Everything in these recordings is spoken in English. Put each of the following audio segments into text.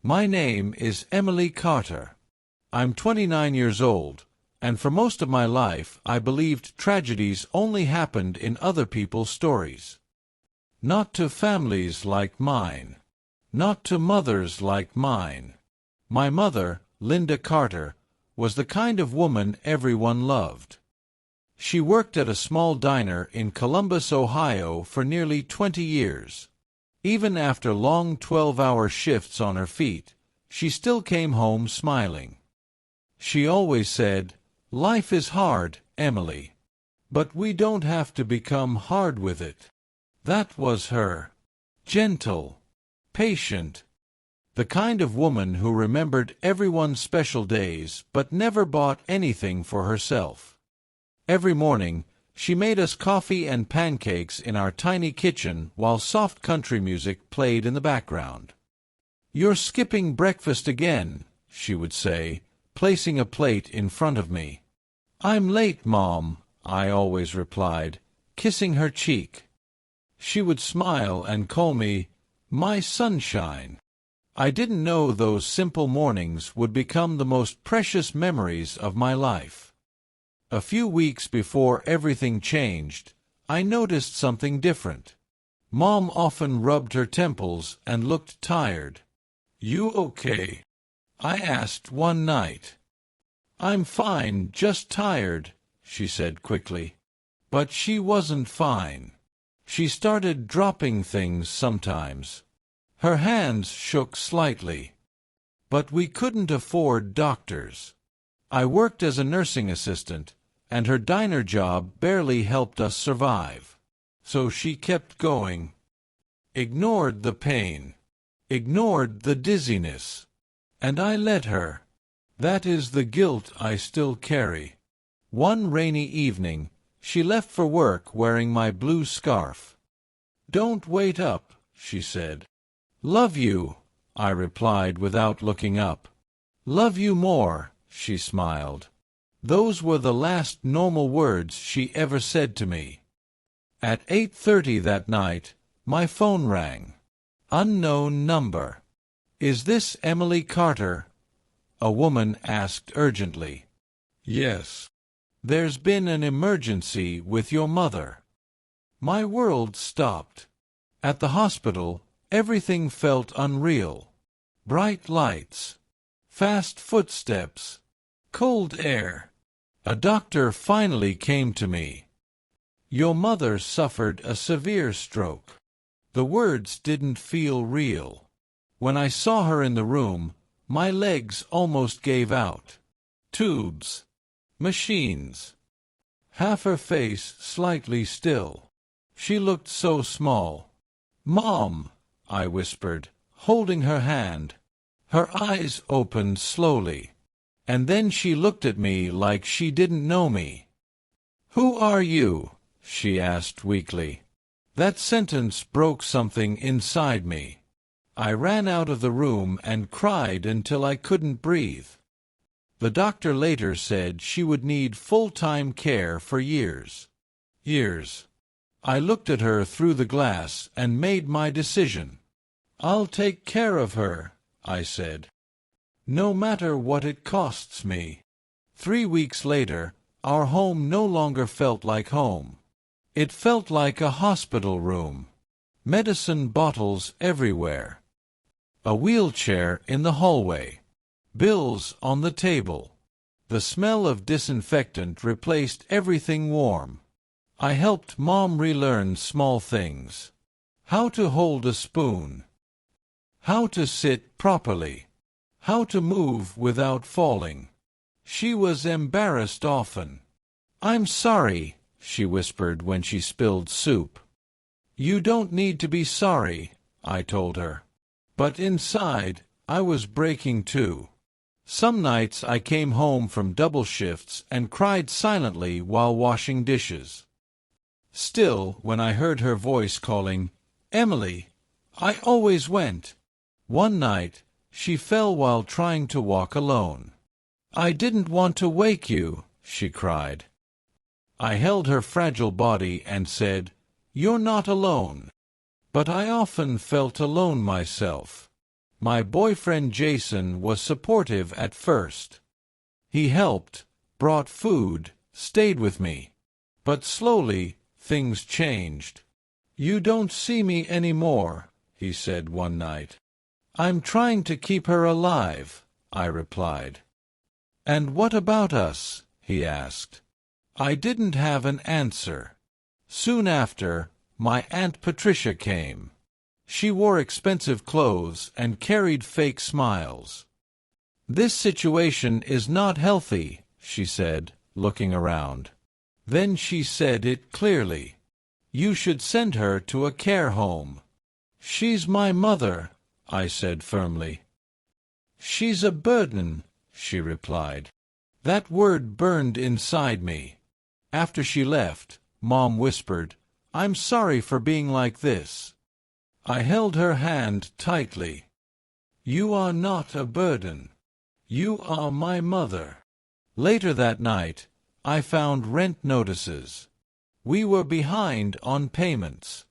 My name is Emily Carter. I'm 29 years old, and for most of my life I believed tragedies only happened in other people's stories. Not to families like mine. Not to mothers like mine. My mother, Linda Carter, was the kind of woman everyone loved. She worked at a small diner in Columbus, Ohio for nearly 20 years. Even after long 12-hour shifts on her feet, she still came home smiling. She always said, "Life is hard, Emily. But we don't have to become hard with it." That was her. Gentle. Patient. The kind of woman who remembered everyone's special days but never bought anything for herself. Every morning, she made us coffee and pancakes in our tiny kitchen while soft country music played in the background. "You're skipping breakfast again," she would say, placing a plate in front of me. "I'm late, Mom," I always replied, kissing her cheek. She would smile and call me, "My sunshine." I didn't know those simple mornings would become the most precious memories of my life. A few weeks before everything changed, I noticed something different. Mom often rubbed her temples and looked tired. "You okay?" I asked one night. "I'm fine, just tired," she said quickly. But she wasn't fine. She started dropping things sometimes. Her hands shook slightly. But we couldn't afford doctors. I worked as a nursing assistant, and her diner job barely helped us survive. So she kept going. Ignored the pain. Ignored the dizziness. And I let her. That is the guilt I still carry. One rainy evening, she left for work wearing my blue scarf. "Don't wait up," she said. "Love you," I replied without looking up. "Love you more," she smiled. Those were the last normal words she ever said to me. At 8:30 that night, my phone rang. Unknown number. "Is this Emily Carter?" a woman asked urgently. "Yes." "There's been an emergency with your mother." My world stopped. At the hospital, everything felt unreal. Bright lights. Fast footsteps. Cold air. A doctor finally came to me. "Your mother suffered a severe stroke." The words didn't feel real. When I saw her in the room, my legs almost gave out. Tubes. Machines. Half her face slightly still. She looked so small. "Mom," I whispered, holding her hand. Her eyes opened slowly. And then she looked at me like she didn't know me. "Who are you?" she asked weakly. That sentence broke something inside me. I ran out of the room and cried until I couldn't breathe. The doctor later said she would need full-time care for years. Years. I looked at her through the glass and made my decision. "I'll take care of her," I said. "No matter what it costs me." 3 weeks later, our home no longer felt like home. It felt like a hospital room. Medicine bottles everywhere. A wheelchair in the hallway. Bills on the table. The smell of disinfectant replaced everything warm. I helped Mom relearn small things. How to hold a spoon. How to sit properly. How to move without falling. She was embarrassed often. "I'm sorry," she whispered when she spilled soup. "You don't need to be sorry," I told her. But inside, I was breaking too. Some nights I came home from double shifts and cried silently while washing dishes. Still, when I heard her voice calling, "Emily," I always went. One night, she fell while trying to walk alone. "I didn't want to wake you," she cried. I held her fragile body and said, "You're not alone." But I often felt alone myself. My boyfriend Jason was supportive at first. He helped, brought food, stayed with me. But slowly, things changed. "You don't see me anymore," he said one night. "I'm trying to keep her alive," I replied. "And what about us?" he asked. I didn't have an answer. Soon after, my Aunt Patricia came. She wore expensive clothes and carried fake smiles. "This situation is not healthy," she said, looking around. Then she said it clearly. "You should send her to a care home." "She's my mother," I said firmly. "She's a burden," she replied. That word burned inside me. After she left, Mom whispered, "I'm sorry for being like this." I held her hand tightly. "You are not a burden. You are my mother." Later that night, I found rent notices. We were behind on payments.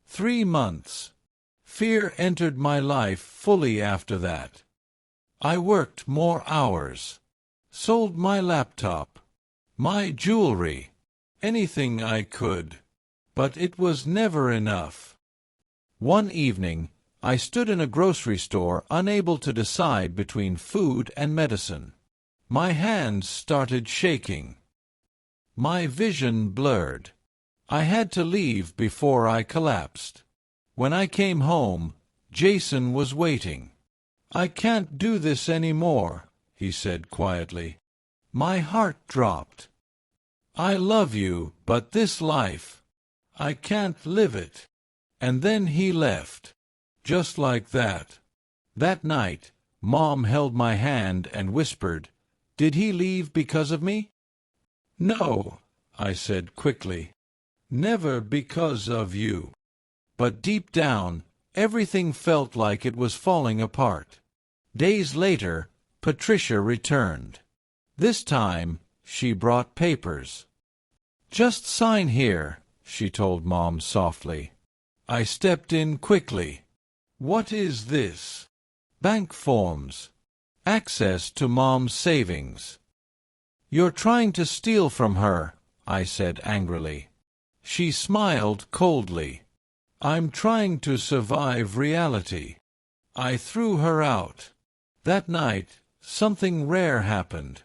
3 months. Fear entered my life fully after that. I worked more hours. Sold my laptop, my jewelry, anything I could. But it was never enough. One evening, I stood in a grocery store unable to decide between food and medicine. My hands started shaking. My vision blurred. I had to leave before I collapsed. When I came home, Jason was waiting. "I can't do this anymore," he said quietly. My heart dropped. "I love you, but this life, I can't live it." And then he left. Just like that. That night, Mom held my hand and whispered, "Did he leave because of me?" "No," I said quickly. "Never because of you." But deep down, everything felt like it was falling apart. Days later, Patricia returned. This time, she brought papers. "Just sign here," she told Mom softly. I stepped in quickly. "What is this?" "Bank forms. Access to Mom's savings." "You're trying to steal from her," I said angrily. She smiled coldly. "I'm trying to survive reality." I threw her out. That night, something rare happened.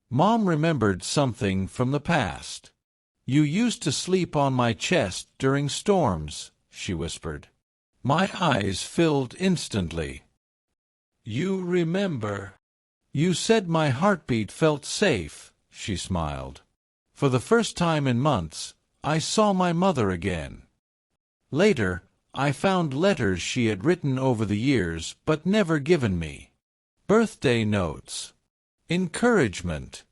Mom remembered something from the past. "You used to sleep on my chest during storms," she whispered. My eyes filled instantly. "You remember?" "You said my heartbeat felt safe," she smiled. For the first time in months, I saw my mother again. Later, I found letters she had written over the years but never given me. Birthday notes. Encouragement.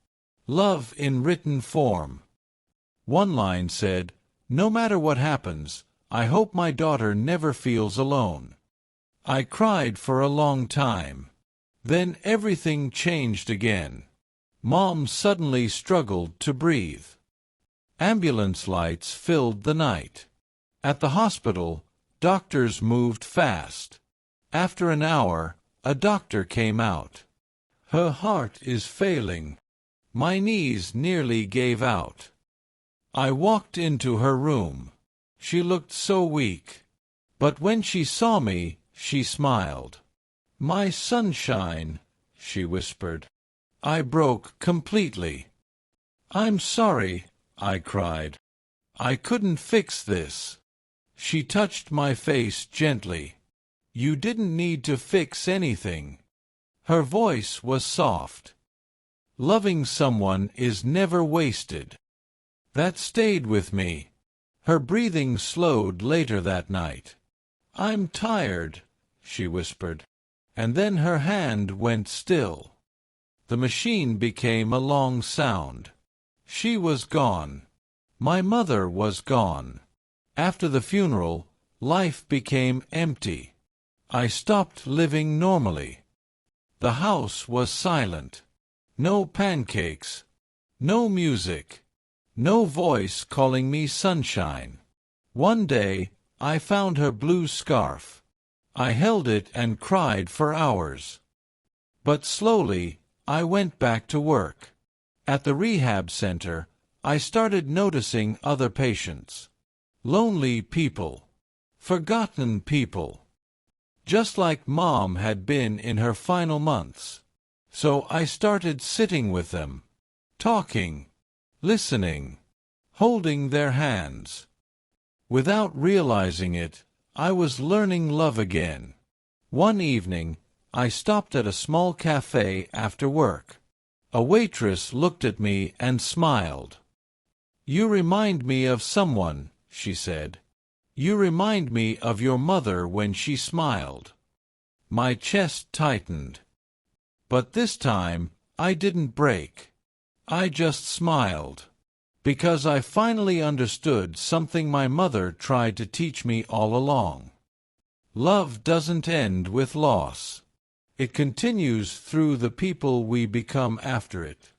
Love in written form. One line said, "No matter what happens, I hope my daughter never feels alone." I cried for a long time. Then everything changed again. Mom suddenly struggled to breathe. Ambulance lights filled the night. At the hospital, doctors moved fast. After an hour, a doctor came out. "Her heart is failing." My knees nearly gave out. I walked into her room. She looked so weak. But when she saw me, she smiled. "My sunshine," she whispered. I broke completely. "I'm sorry," I cried. "I couldn't fix this." She touched my face gently. "You didn't need to fix anything." Her voice was soft. Loving someone is never wasted. That stayed with me. Her breathing slowed later that night. "I'm tired," she whispered. And then her hand went still. The machine became a long sound. She was gone. My mother was gone. After the funeral, life became empty. I stopped living normally. The house was silent. No pancakes. No music. No voice calling me sunshine. One day, I found her blue scarf. I held it and cried for hours. But slowly, I went back to work. At the rehab center, I started noticing other patients. Lonely people. Forgotten people. Just like Mom had been in her final months. So I started sitting with them. Talking. Listening. Holding their hands. Without realizing it, I was learning love again. One evening, I stopped at a small cafe after work. A waitress looked at me and smiled. "You remind me of someone," she said. "You remind me of your mother when she smiled." My chest tightened. But this time, I didn't break. I just smiled. Because I finally understood something my mother tried to teach me all along. Love doesn't end with loss. It continues through the people we become after it.